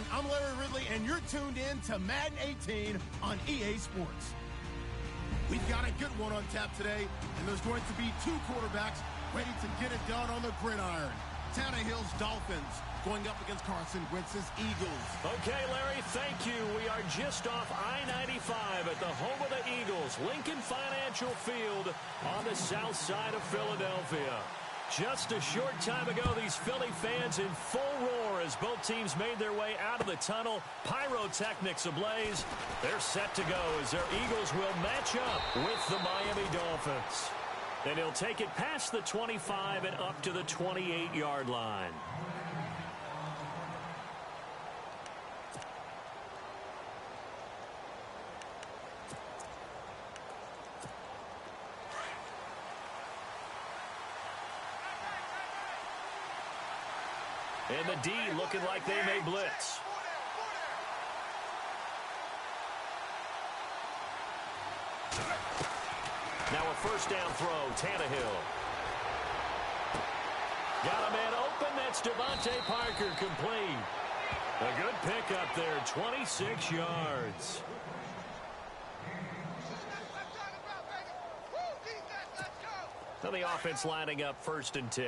everyone. I'm Larry Ridley, and you're tuned in to Madden 18 on EA Sports. We've got a good one on tap today, and there's going to be two quarterbacks ready to get it done on the gridiron. Tannehill's Dolphins going up against Carson Wentz's Eagles. Okay, Larry, thank you. We are just off I-95 at the home of the Eagles, Lincoln Financial Field on the south side of Philadelphia. Just a short time ago, these Philly fans in full roar as both teams made their way out of the tunnel. Pyrotechnics ablaze. They're set to go as their Eagles will match up with the Miami Dolphins. And he'll take it past the 25 and up to the 28-yard line. And the D looking like they may blitz. Now a first down throw, Tannehill. Got a man open, that's Devontae Parker complete. A good pickup there, 26 yards. Now the offense lining up 1st and 10.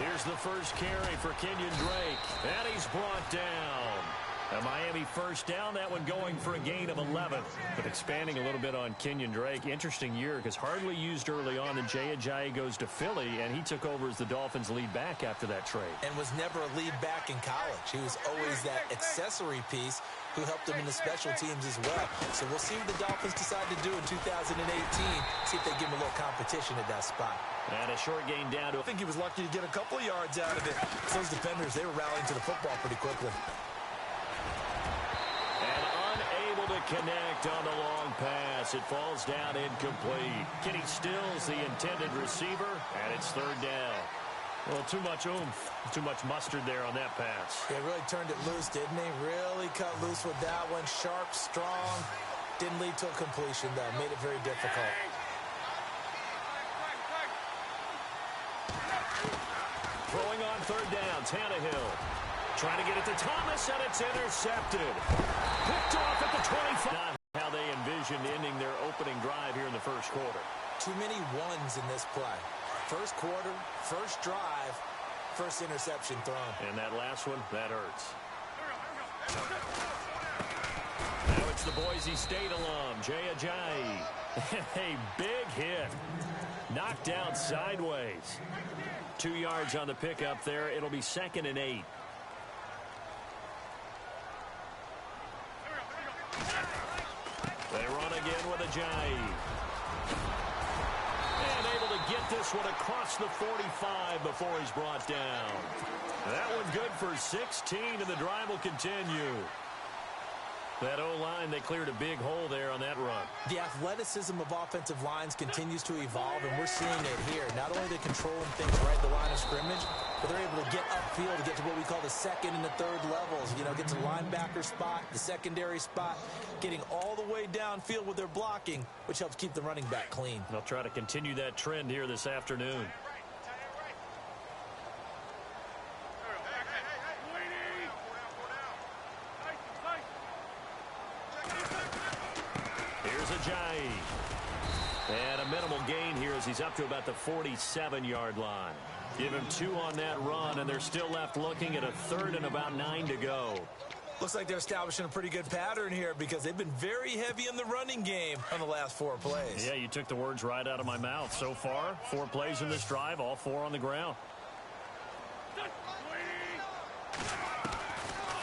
Here's the first carry for Kenyon Drake. And he's brought down. A Miami first down, that one going for a gain of 11. But expanding a little bit on Kenyon Drake, interesting year because hardly used early on. Then Jay Ajayi goes to Philly, and he took over as the Dolphins' lead back after that trade. And was never a lead back in college. He was always that accessory piece who helped them in the special teams as well. So we'll see what the Dolphins decide to do in 2018. See if they give him a little competition at that spot. And a short gain down to... I think he was lucky to get a couple of yards out of it. Those defenders, they were rallying to the football pretty quickly. And unable to connect on the long pass. It falls down incomplete. Kenny Stills, the intended receiver, and it's 3rd down. Well, too much oomph, too much mustard there on that pass. He really turned it loose, didn't he? Really cut loose with that one. Sharp, strong. Didn't lead to a completion, though. Made it very difficult. Throwing on 3rd down, Tannehill. Trying to get it to Thomas, and it's intercepted. Picked off at the 25. Not how they envisioned ending their opening drive here in the first quarter. Too many ones in this play. First quarter, first drive, first interception thrown. And that last one, that hurts. Now it's the Boise State alum, Jay Ajayi. A big hit. Knocked down sideways. 2 yards on the pickup there. It'll be 2nd and 8. They run again with Ajayi. And able to get this one across the 45 before he's brought down. That one good for 16, and the drive will continue. That O-line, they cleared a big hole there on that run. The athleticism of offensive lines continues to evolve, and we're seeing it here. Not only are they controlling things right at the line of scrimmage, but they're able to get upfield to get to what we call the 2nd and the 3rd levels. You know, get to the linebacker spot, the secondary spot, getting all the way downfield with their blocking, which helps keep the running back clean. They'll try to continue that trend here this afternoon. Ajayi. And a minimal gain here as he's up to about the 47-yard line. Give him 2 on that run, and they're still left looking at a 3rd and about 9 to go. Looks like they're establishing a pretty good pattern here because they've been very heavy in the running game on the last 4 plays. Yeah, you took the words right out of my mouth. So far, 4 plays in this drive, all 4 on the ground.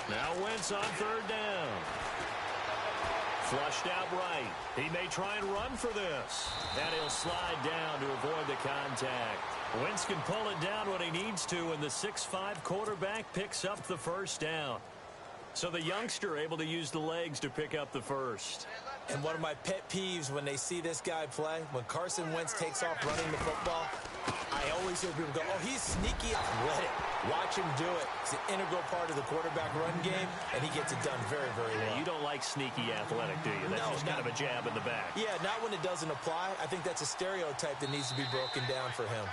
Now Wentz on 3rd down. Flushed out right. He may try and run for this. And he'll slide down to avoid the contact. Wentz can pull it down when he needs to, and the 6'5" quarterback picks up the first down. So the youngster able to use the legs to pick up the first. And one of my pet peeves when they see this guy play, when Carson Wentz takes off running the football, I always hear people go, oh, he's sneaky athletic. Watch him do it. It's an integral part of the quarterback run game, and he gets it done very, very well. Yeah, you don't like sneaky athletic, do you? That's just kind of a jab in the back. Yeah, not when it doesn't apply. I think that's a stereotype that needs to be broken down for him.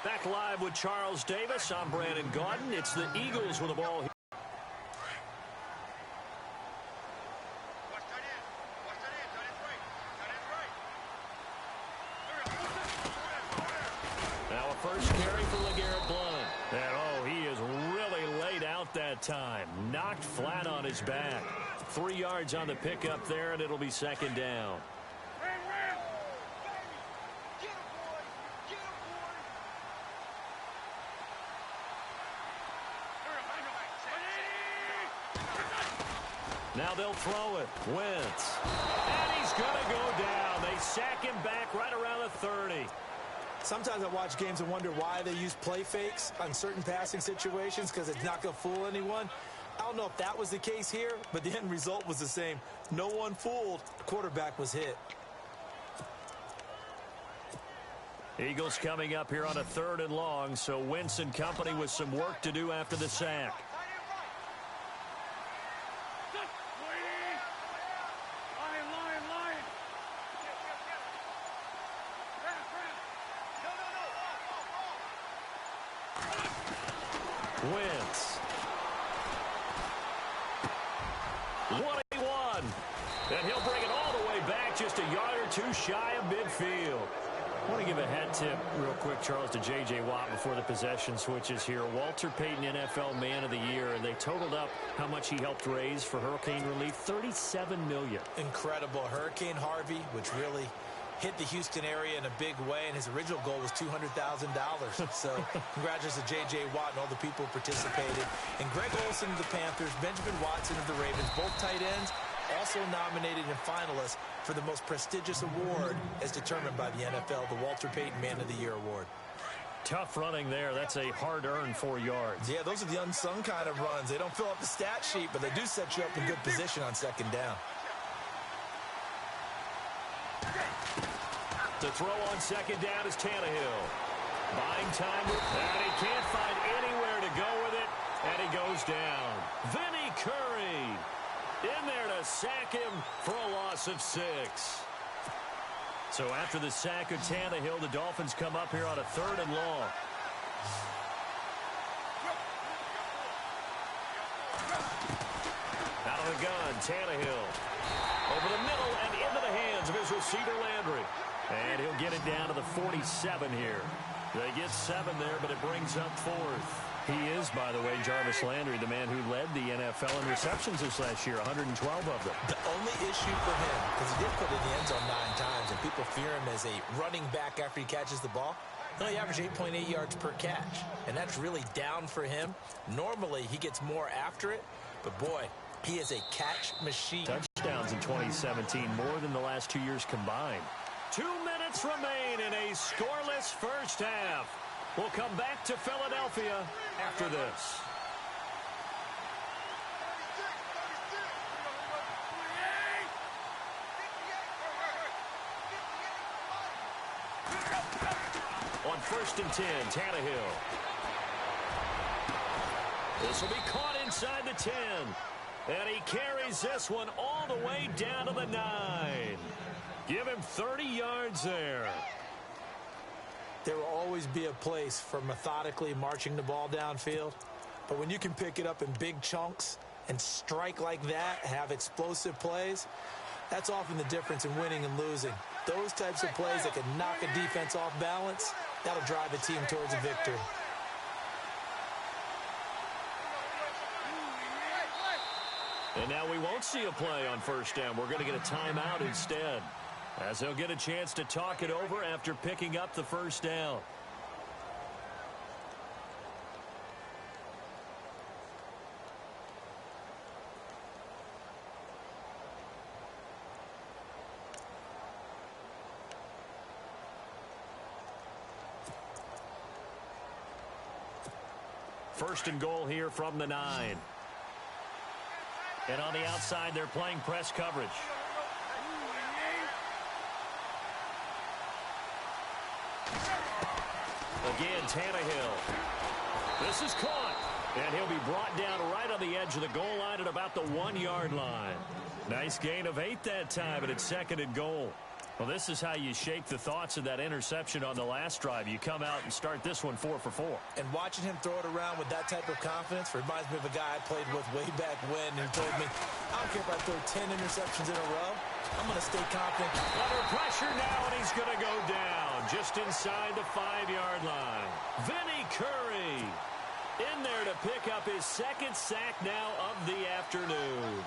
Back live with Charles Davis. I'm Brandon Gaudin. It's the Eagles with the ball. Now a first carry for LeGarrette Blount. And oh, he is really laid out that time. Knocked flat on his back. 3 yards on the pickup there, and it'll be second down. Now they'll throw it. Wentz. And he's going to go down. They sack him back right around the 30. Sometimes I watch games and wonder why they use play fakes on certain passing situations, because it's not going to fool anyone. I don't know if that was the case here, but the end result was the same. No one fooled. The quarterback was hit. Eagles coming up here on a 3rd and long, so Wentz and company with some work to do after the sack. Wentz. 21. And he'll bring it all the way back, just a yard or two shy of midfield. I want to give a hat tip real quick, Charles, to J.J. Watt before the possession switches here. Walter Payton, NFL Man of the Year, and they totaled up how much he helped raise for hurricane relief, $37 million. Incredible. Hurricane Harvey, which really hit the Houston area in a big way, and his original goal was $200,000. So congratulations to J.J. Watt and all the people who participated. And Greg Olsen of the Panthers, Benjamin Watson of the Ravens, both tight ends, also nominated and finalists for the most prestigious award as determined by the NFL, the Walter Payton Man of the Year Award. Tough running there. That's a hard-earned 4 yards. Yeah, those are the unsung kind of runs. They don't fill up the stat sheet, but they do set you up in good position on second down. To throw on second down is Tannehill. Buying time with that. He can't find anywhere to go with it, and he goes down. Vinny Curry in there to sack him for a loss of 6. So after the sack of Tannehill, the Dolphins come up here on a 3rd and long. Out of the gun, Tannehill. Over the middle and into the hands of his receiver, Landry. And he'll get it down to the 47 here. They get 7 there, but it brings up 4th. He is, by the way, Jarvis Landry, the man who led the NFL in receptions this last year, 112 of them. The only issue for him, because he did put it in the end zone 9 times, and people fear him as a running back after he catches the ball. He only averaged 8.8 yards per catch, and that's really down for him. Normally, he gets more after it, but boy, he is a catch machine. Touchdowns in 2017, more than the last 2 years combined. 2 minutes remain in a scoreless first half. We'll come back to Philadelphia after this. On 1st and 10, Tannehill. This will be caught inside the 10. And he carries this one all the way down to the 9. Give him 30 yards there. There will always be a place for methodically marching the ball downfield. But when you can pick it up in big chunks and strike like that, have explosive plays, that's often the difference in winning and losing. Those types of plays that can knock a defense off balance, that'll drive a team towards a victory. And now we won't see a play on 1st down. We're going to get a timeout instead, as they'll get a chance to talk it over after picking up the 1st down. First and goal here from the 9. And on the outside, they're playing press coverage. Again, Tannehill. This is caught. And he'll be brought down right on the edge of the goal line at about the 1-yard line. Nice gain of 8 that time, and it's 2nd and goal. Well, this is how you shake the thoughts of that interception on the last drive. You come out and start this one 4 for 4. And watching him throw it around with that type of confidence reminds me of a guy I played with way back when who told me, I don't care if I throw 10 interceptions in a row, I'm going to stay confident. Under pressure now, and he's going to go down just inside the 5-yard line. Vinny Curry in there to pick up his second sack now of the afternoon.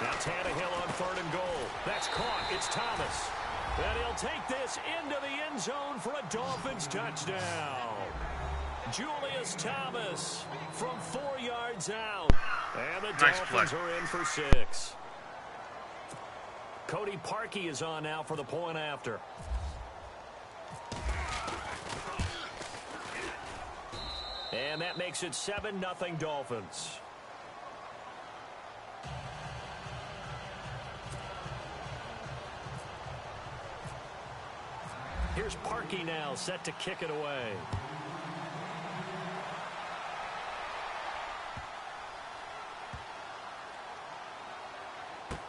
Now Tannehill on 3rd and goal. That's caught. It's Thomas. And he'll take this into the end zone for a Dolphins touchdown. Julius Thomas from 4 yards out. And the Dolphins are in for 6. Cody Parkey is on now for the point after. And that makes it 7-0 Dolphins. Here's Parkey now, set to kick it away.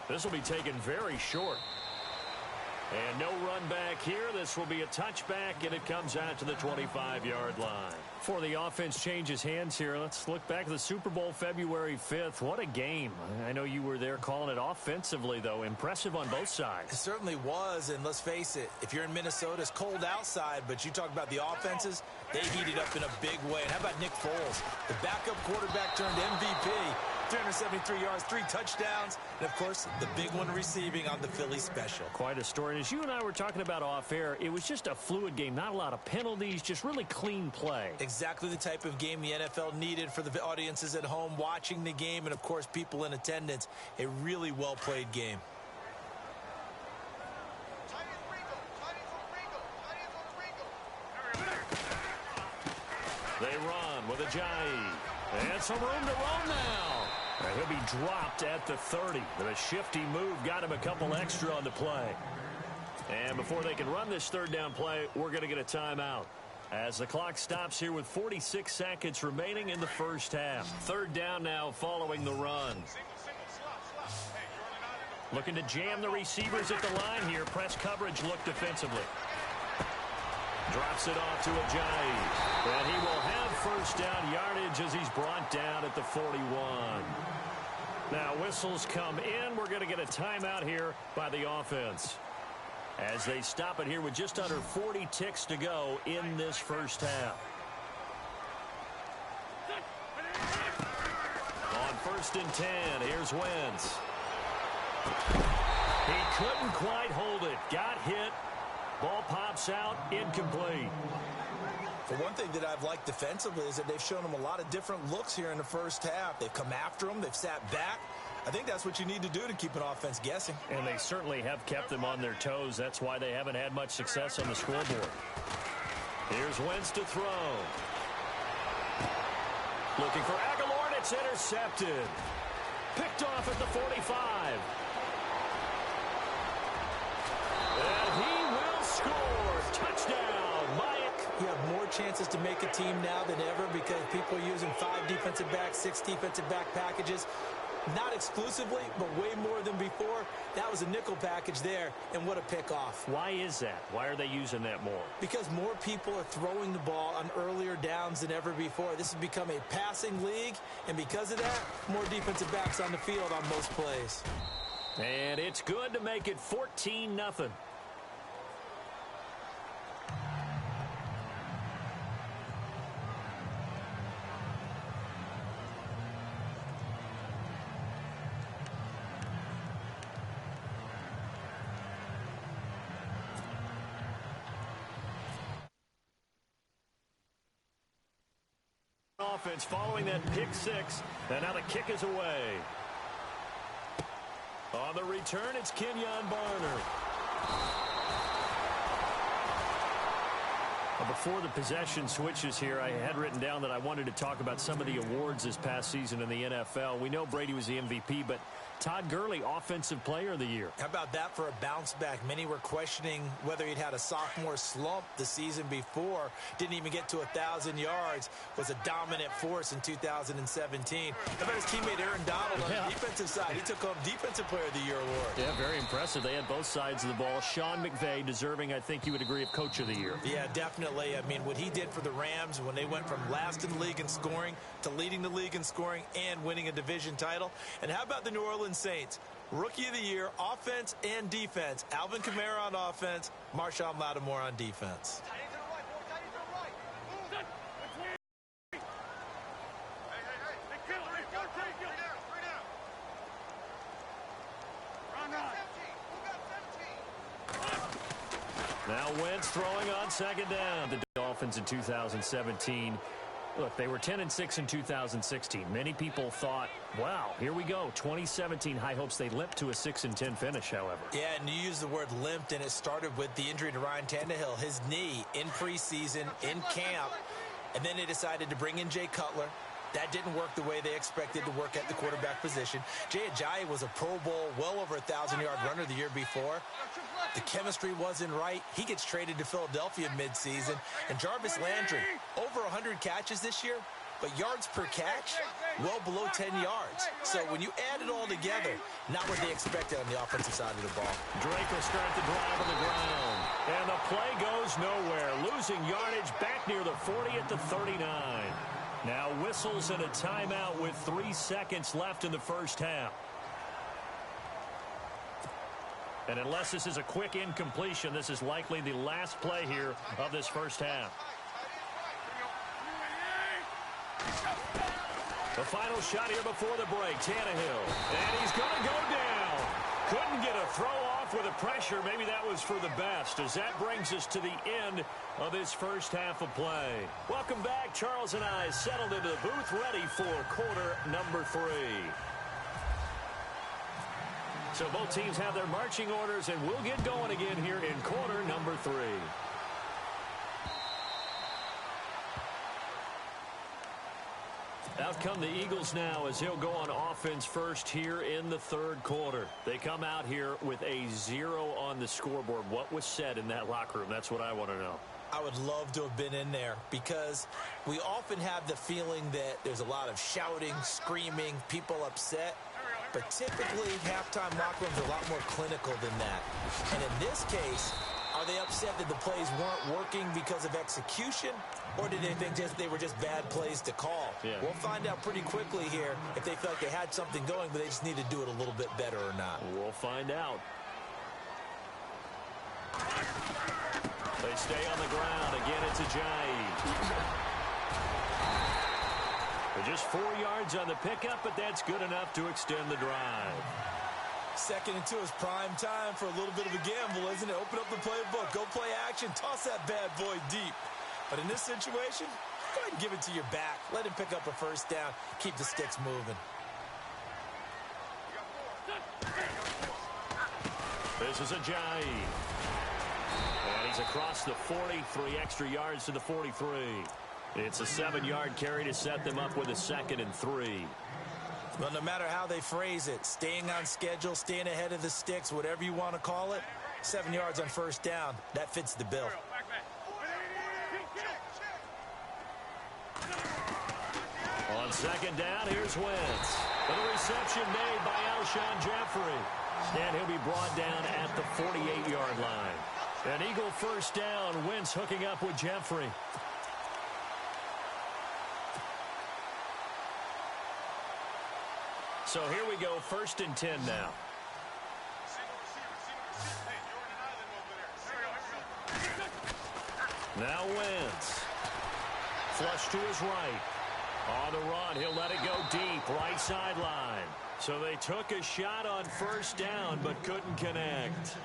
This will be taken very short. And no run back here. This will be a touchback, and it comes out to the 25-yard line. Before the offense changes hands here, let's look back at the Super Bowl February 5th. What a game. I know you were there calling it offensively, though. Impressive on both sides. It certainly was, and let's face it, if you're in Minnesota, it's cold outside, but you talk about the offenses, they heated up in a big way. And how about Nick Foles, the backup quarterback turned MVP, 373 yards, 3 touchdowns, and, of course, the big one receiving on the Philly special. Quite a story. And as you and I were talking about off air, it was just a fluid game, not a lot of penalties, just really clean play. Exactly the type of game the NFL needed for the audiences at home watching the game and, of course, people in attendance. A really well-played game. They run with Ajayi. And some room to run now. And he'll be dropped at the 30. But a shifty move got him a couple extra on the play. And before they can run this 3rd down play, we're going to get a timeout. As the clock stops here with 46 seconds remaining in the first half. 3rd down now following the run. Looking to jam the receivers at the line here. Press coverage look defensively. Drops it off to Ajayi. And he will have 1st down yardage as he's brought down at the 41. Now whistles come in. We're going to get a timeout here by the offense, as they stop it here with just under 40 ticks to go in this first half. On 1st and 10, here's Wentz. He couldn't quite hold it. Got hit. Ball pops out, incomplete. For one thing that I've liked defensively is that they've shown him a lot of different looks here in the first half. They've come after him. They've sat back. I think that's what you need to do to keep an offense guessing. And they certainly have kept them on their toes. That's why they haven't had much success on the scoreboard. Here's Wentz to throw. Looking for Aguilar, and it's intercepted. Picked off at the 45. And he will score. Touchdown, Mike. You have more chances to make a team now than ever because people are using 5 defensive backs, 6 defensive back packages. Not exclusively, but way more than before. That was a nickel package there, and what a pick-off. Why is that? Why are they using that more? Because more people are throwing the ball on earlier downs than ever before. This has become a passing league, and because of that, more defensive backs on the field on most plays. And it's good to make it 14-0. Offense following that pick 6, and now the kick is away. On the return, it's Kenyon Barner. Before the possession switches here, I had written down that I wanted to talk about some of the awards this past season in the NFL. We know Brady was the MVP, but Todd Gurley, Offensive Player of the Year. How about that for a bounce back? Many were questioning whether he'd had a sophomore slump the season before. Didn't even get to 1,000 yards. Was a dominant force in 2017. How about his teammate Aaron Donald on the defensive side? He took home Defensive Player of the Year award. Yeah, very impressive. They had both sides of the ball. Sean McVay deserving, I think you would agree, of Coach of the Year. Yeah, definitely. I mean, what he did for the Rams when they went from last in the league in scoring to leading the league in scoring and winning a division title. And how about the New Orleans Saints? Rookie of the Year, offense and defense. Alvin Kamara on offense, Marshawn Lattimore on defense. Now Wentz throwing on second down. The Dolphins in 2017. Look, they were 10-6 in 2016. Many people thought, wow, here we go. 2017, high hopes. They limped to a 6-10 finish, however. Yeah, and you use the word limped, and it started with the injury to Ryan Tannehill. His knee in preseason, in camp, and then they decided to bring in Jay Cutler. That didn't work the way they expected to work at the quarterback position. Jay Ajayi was a Pro Bowl, well over 1,000-yard runner the year before. The chemistry wasn't right. He gets traded to Philadelphia midseason. And Jarvis Landry, over 100 catches this year, but yards per catch, well below 10 yards. So when you add it all together, not what they expected on the offensive side of the ball. Drake will start the drive on the ground. And the play goes nowhere. Losing yardage back near the 40 at the 39. Now whistles and a timeout with 3 seconds left in the first half. And unless this is a quick incompletion, this is likely the last play here of this first half. The final shot here before the break, Tannehill. And he's going to go down. Couldn't get a throw off with the pressure. Maybe that was for the best, as that brings us to the end of this first half of play. Welcome back. Charles and I settled into the booth, ready for quarter number 3. So both teams have their marching orders, and we'll get going again here in quarter number 3. Out come the Eagles now as he'll go on offense first here in the third quarter. They come out here with a 0 on the scoreboard. What was said in that locker room? That's what I want to know. I would love to have been in there, because we often have the feeling that there's a lot of shouting, screaming, people upset. But typically, halftime locker rooms are a lot more clinical than that. And in this case, are they upset that the plays weren't working because of execution? Or did they think they were just bad plays to call? Yeah. We'll find out pretty quickly here if they felt like they had something going, but they just need to do it a little bit better or not. We'll find out. They stay on the ground. Again, it's Ajayi. Just 4 yards on the pickup, but that's good enough to extend the drive. 2nd and 2 is prime time for a little bit of a gamble, isn't it? Open up the playbook, go play action, toss that bad boy deep. But in this situation, go ahead and give it to your back. Let him pick up a first down. Keep the sticks moving. This is Ajayi. And he's across the 40, 3 extra yards to the 43. It's a 7-yard carry to set them up with a 2nd and 3. Well, no matter how they phrase it, staying on schedule, staying ahead of the sticks, whatever you want to call it, 7 yards on first down, that fits the bill. On 2nd down, here's Wentz. And a reception made by Alshon Jeffrey. And he'll be brought down at the 48-yard line. An Eagle first down. Wentz hooking up with Jeffrey. So here we go, 1st and 10 now. Now Wentz. Flush to his right. On the run, he'll let it go deep, right sideline. So they took a shot on first down, but couldn't connect.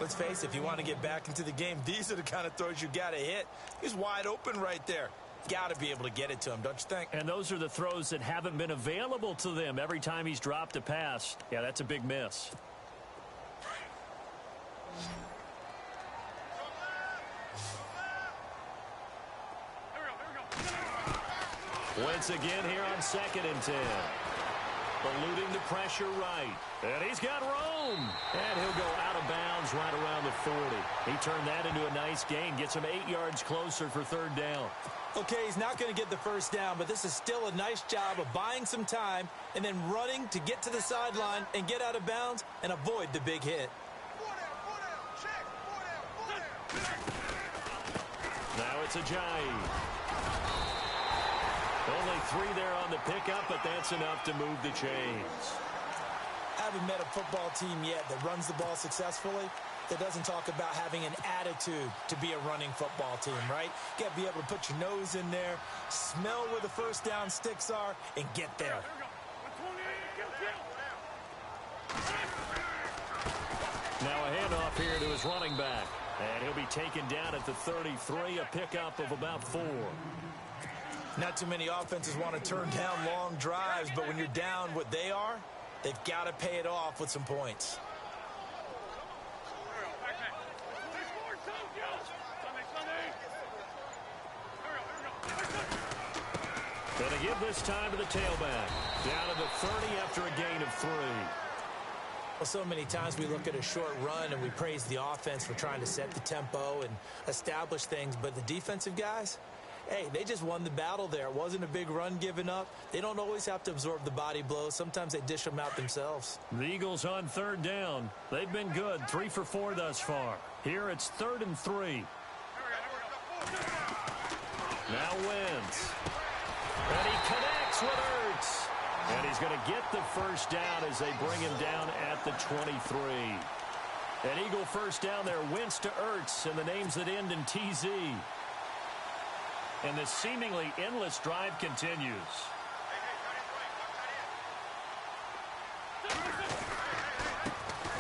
Let's face it, if you want to get back into the game, these are the kind of throws you got to hit. He's wide open right there. Got to be able to get it to him, don't you think? And those are the throws that haven't been available to them every time he's dropped a pass. Yeah, that's a big miss. Wentz again here on 2nd and 10. eluding the pressure right. And he's got room. And he'll go out of bounds right around the 40. He turned that into a nice gain, gets him 8 yards closer for third down. Okay, he's not going to get the first down, but this is still a nice job of buying some time and then running to get to the sideline and get out of bounds and avoid the big hit. Now it's Ajayi. Only 3 there on the pickup, but that's enough to move the chains. I haven't met a football team yet that runs the ball successfully that doesn't talk about having an attitude to be a running football team, right? You got to be able to put your nose in there, smell where the first down sticks are, and get there. Now a handoff here to his running back. And he'll be taken down at the 33, a pickup of about 4. Not too many offenses want to turn down long drives, but when you're down what they are, they've got to pay it off with some points. Going to give this time to the tailback. Down to the 30 after a gain of 3. Well, so many times we look at a short run and we praise the offense for trying to set the tempo and establish things, but the defensive guys, hey, they just won the battle there. It wasn't a big run given up. They don't always have to absorb the body blows. Sometimes they dish them out themselves. The Eagles on third down. They've been good, 3 for 4 thus far. Here it's 3rd and 3. Now Wentz. And he connects with Ertz. And he's going to get the first down as they bring him down at the 23. An Eagle first down there, Wentz to Ertz, and the names that end in TZ. And the seemingly endless drive continues.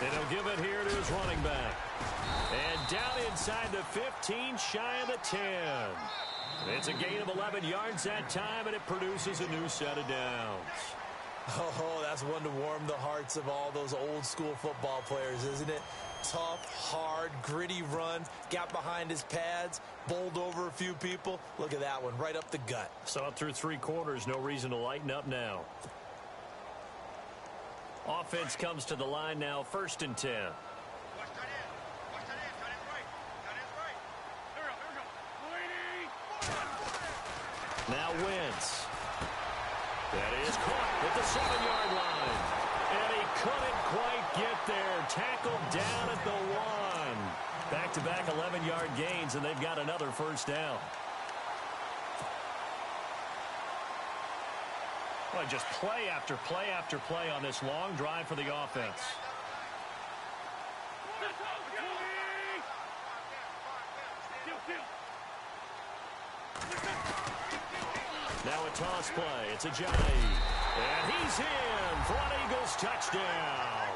And he'll give it here to his running back. And down inside the 15, shy of the 10. It's a gain of 11 yards that time, and it produces a new set of downs. Oh, that's one to warm the hearts of all those old school football players, isn't it? Tough, hard, gritty run, got behind his pads, bowled over a few people. Look at that one, right up the gut. Saw through 3 quarters, no reason to lighten up now. Offense comes to the line now, 1st and 10. Now Wentz. That is caught at the 7-yard line. And he couldn't quite get there. Tackled down at the 1. Back-to-back 11-yard gains, and they've got another first down. Well, just play after play after play on this long drive for the offense. Now a toss play. It's Ajayi. And he's in for an Eagles touchdown.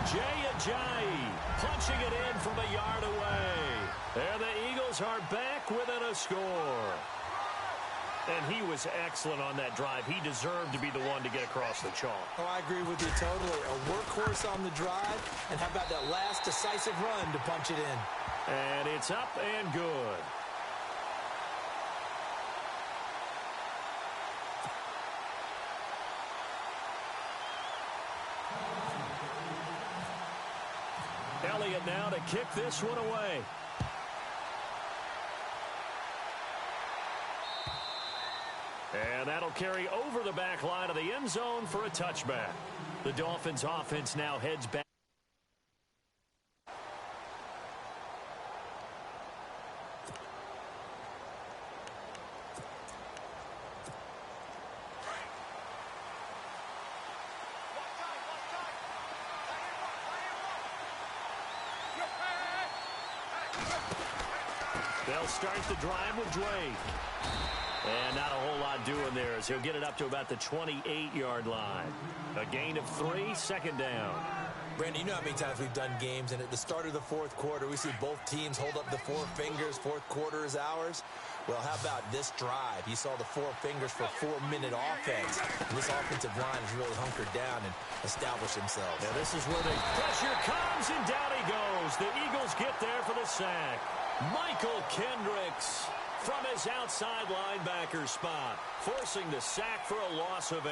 Jay Ajayi punching it in from a yard away. And the Eagles are back within a score. And he was excellent on that drive. He deserved to be the one to get across the chalk. Oh, I agree with you totally. A workhorse on the drive. And how about that last decisive run to punch it in? And it's up and good. Elliott now to kick this one away. And that'll carry over the back line of the end zone for a touchback. The Dolphins offense now heads back. They'll start the drive with Drake. And not a whole lot doing there as he'll get it up to about the 28-yard line. A gain of 3, 2nd down. Brandon, you know how many times we've done games, and at the start of the 4th quarter, we see both teams hold up the 4 fingers, 4th quarter is ours. Well, how about this drive? You saw the 4 fingers for 4-minute offense. And this offensive line has really hunkered down and established themselves. Yeah, this is where the pressure comes, and down he goes. The Eagles get there for the sack. Michael Kendricks from his outside linebacker spot, forcing the sack for a loss of 8.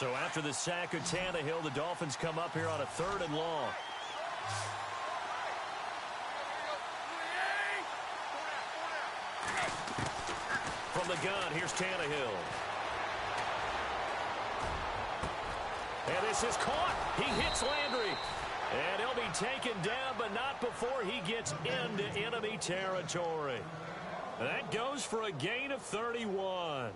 So after the sack of Tannehill, the Dolphins come up here on a 3rd and long. From the gun, here's Tannehill. And this is caught. He hits Landry. And he'll be taken down, but not before he gets into enemy territory. That goes for a gain of 31.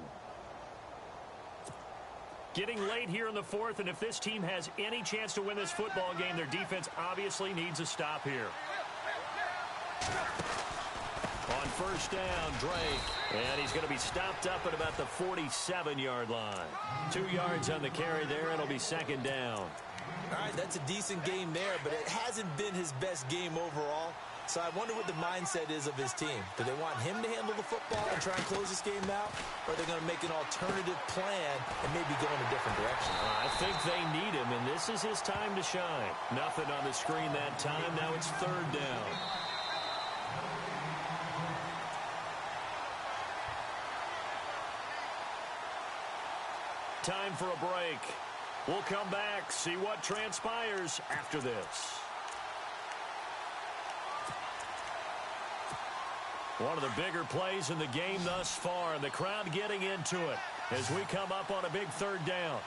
Getting late here in the 4th, and if this team has any chance to win this football game, their defense obviously needs a stop here. On 1st down, Drake. And he's going to be stopped up at about the 47-yard line. 2 yards on the carry there, and it'll be 2nd down. All right, that's a decent game there, but it hasn't been his best game overall. So I wonder what the mindset is of his team. Do they want him to handle the football and try and close this game out? Or are they going to make an alternative plan and maybe go in a different direction? I think they need him, and this is his time to shine. Nothing on the screen that time. Now it's 3rd down. Time for a break. We'll come back, see what transpires after this. One of the bigger plays in the game thus far, and the crowd getting into it as we come up on a big 3rd down.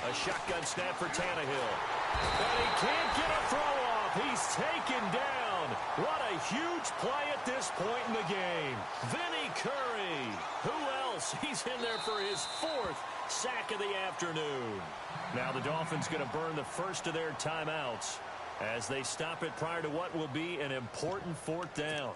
A shotgun snap for Tannehill. And he can't get a throw off. He's taken down. What a huge play at this point in the game. Vinny Curry. Who else? He's in there for his 4th sack of the afternoon. Now the Dolphins going to burn the first of their timeouts as they stop it prior to what will be an important 4th down.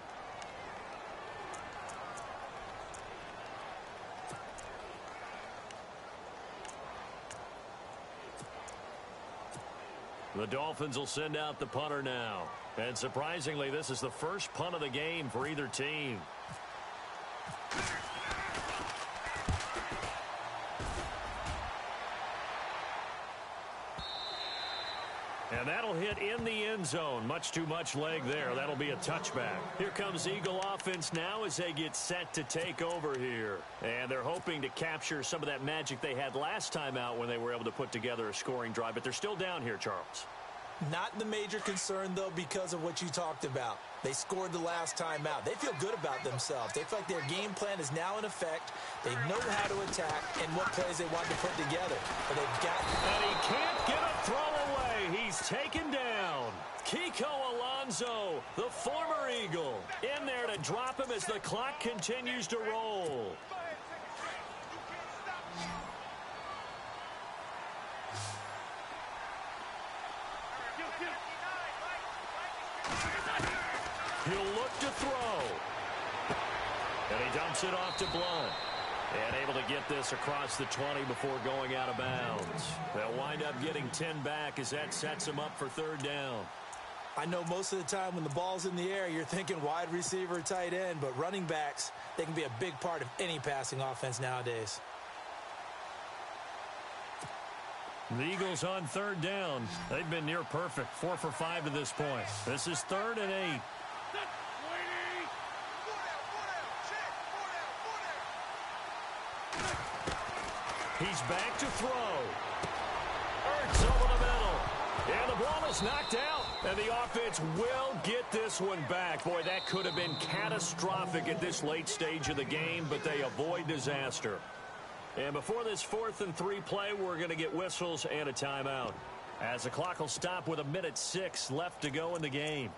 The Dolphins will send out the punter now. And surprisingly, this is the first punt of the game for either team. And that'll hit in the end zone. Much too much leg there. That'll be a touchback. Here comes Eagle offense now as they get set to take over here. And they're hoping to capture some of that magic they had last time out when they were able to put together a scoring drive. But they're still down here, Charles. Not the major concern, though, because of what you talked about. They scored the last time out. They feel good about themselves. They feel like their game plan is now in effect. They know how to attack and what plays they want to put together. But they've got... And he can't get a throw away. He's taken down. Kiko Alonso, the former Eagle, in there to drop him as the clock continues to roll. He'll look to throw. And he dumps it off to Blunt. And able to get this across the 20 before going out of bounds. They'll wind up getting 10 back as that sets them up for 3rd down. I know most of the time when the ball's in the air, you're thinking wide receiver, tight end, but running backs, they can be a big part of any passing offense nowadays. The Eagles on 3rd down. They've been near perfect, 4 for 5 to this point. This is 3rd and 8. He's back to throw. Ertz over the middle. And the ball is knocked out. And the offense will get this one back. Boy, that could have been catastrophic at this late stage of the game, but they avoid disaster. And before this 4th and 3 play, we're going to get whistles and a timeout, as the clock will stop with 1:06 left to go in the game.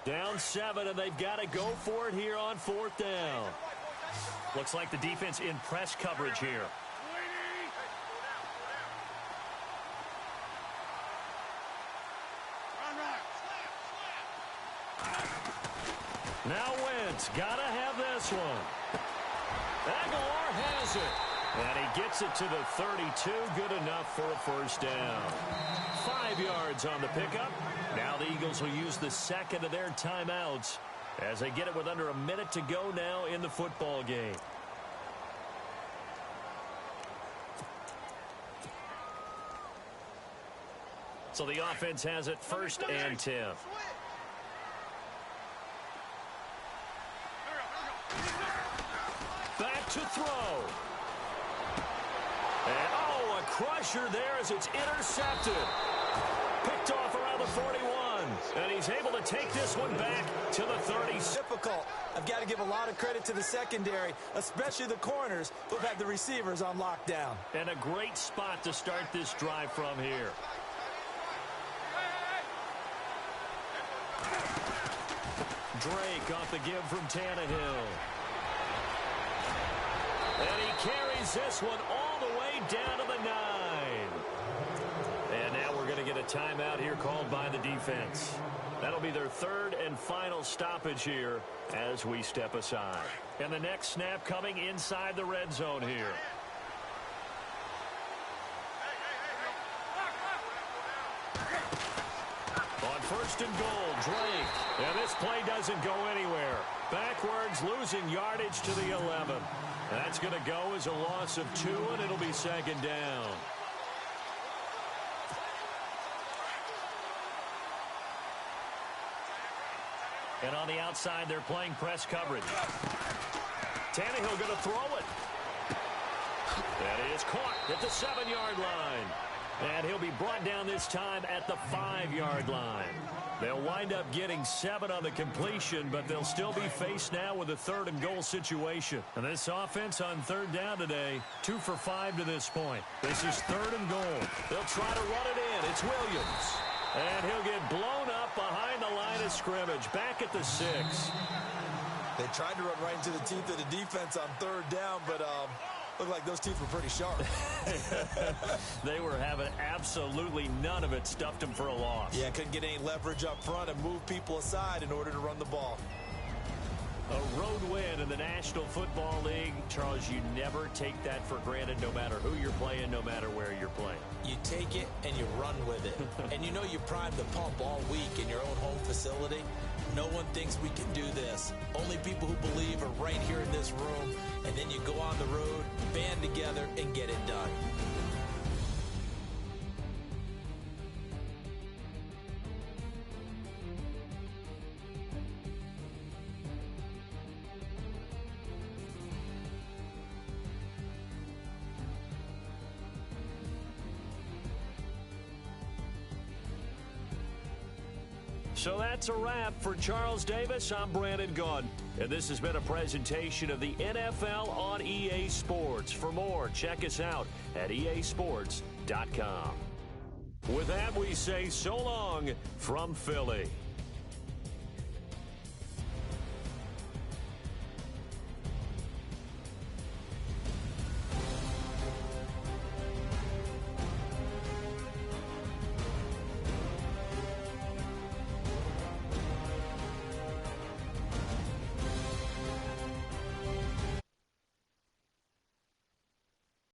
Down 7, and they've got to go for it here on 4th down. Looks like the defense in press coverage here. Now Wentz, gotta have this one. Aguilar has it. And he gets it to the 32, good enough for a 1st down. 5 yards on the pickup. Now the Eagles will use the 2nd of their timeouts as they get it with under a minute to go now in the football game. So the offense has it 1st and 10. Back to throw. And, oh, a crusher there as it's intercepted. Picked off around the 41. And he's able to take this one back to the 30. Difficult. I've got to give a lot of credit to the secondary, especially the corners who've had the receivers on lockdown. And a great spot to start this drive from here. Drake off the give from Tannehill. And he carries this one all the way down to the 9. And now we're going to get a timeout here called by the defense. That'll be their 3rd and final stoppage here as we step aside. And the next snap coming inside the red zone here. On 1st and goal, Drake. And this play doesn't go anywhere. Backwards, losing yardage to the 11. And that's going to go as a loss of 2, and it'll be 2nd down. And on the outside, they're playing press coverage. Tannehill going to throw it. That is caught at the 7-yard line. And he'll be brought down this time at the 5-yard line. They'll wind up getting 7 on the completion, but they'll still be faced now with a 3rd and goal situation. And this offense on 3rd down today, 2 for 5 to this point. This is 3rd and goal. They'll try to run it in. It's Williams. And he'll get blown up behind the line of scrimmage, back at the 6. They tried to run right into the teeth of the defense on 3rd down, but looked like those teeth were pretty sharp. They were having absolutely none of it, stuffed them for a loss. Yeah, couldn't get any leverage up front and move people aside in order to run the ball. A road win in the National Football League. Charles, you never take that for granted no matter who you're playing, no matter where you're playing. You take it and you run with it. And you know you primed the pump all week in your own home facility. No one thinks we can do this. Only people who believe are right here in this room. And then you go on the road, band together, and get it done. So that's a wrap for Charles Davis. I'm Brandon Gaudin, and this has been a presentation of the NFL on EA Sports. For more, check us out at easports.com. With that, we say so long from Philly.